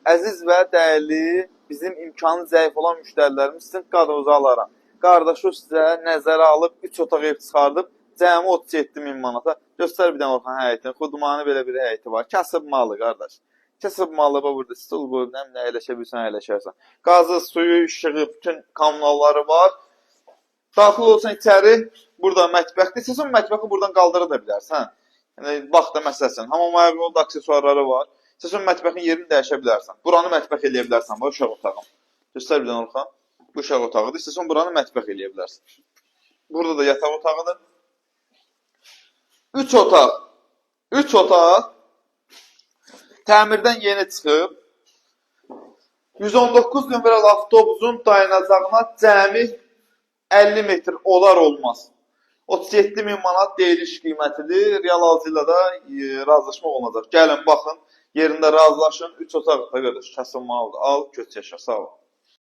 Əziz və dəyərli, bizim imkanı zəif olan müştərilərimiz sizin qadronuzu alaram. Qardaşı sizə nəzərə alıb 3 otaq ev çıxardıb cəmi 37 min manata. Göstər bir dənə Orxan həyətini. Xudmanı belə bir həyəti var. Kasıb malı qardaş. Kasıb malı burada stul qoyub nə əyləşə bilsən əyləşərsən. Qazı, suyu, işığı, bütün kommunalları var. Daxil olsan içəri, burada mətbəxdir. İstəsən mətbəxi buradan qaldıra da bilərsən. Yəni vaxtda məsələsən. Hamam ayaqyolu aksesuarları var. İstəsən mətbəxin yerini dəyişə bilərsən. Buranı mətbəx eləyə bilərsən. Bu uşaq otağım. Göstər bir dənə Orxan. Bu uşaq otağıdır. İstəsən buranı mətbəx eləyə bilərsən. Burada da yataq otağıdır. 3 otaq. 3 otaq. Təmirdən yeni çıxıb. 119 nömrəli avtobusun dayanacağına cəmi 50 metr olar olmaz. 37 min manat deyiliş qiymətidir. Real alıcıyla da razılaşma olunacaq. Gəlin, baxın, yerində razılaşın. 3 otaq da qədər kəsin malıdır. Al, köç yaşa, sağ ol.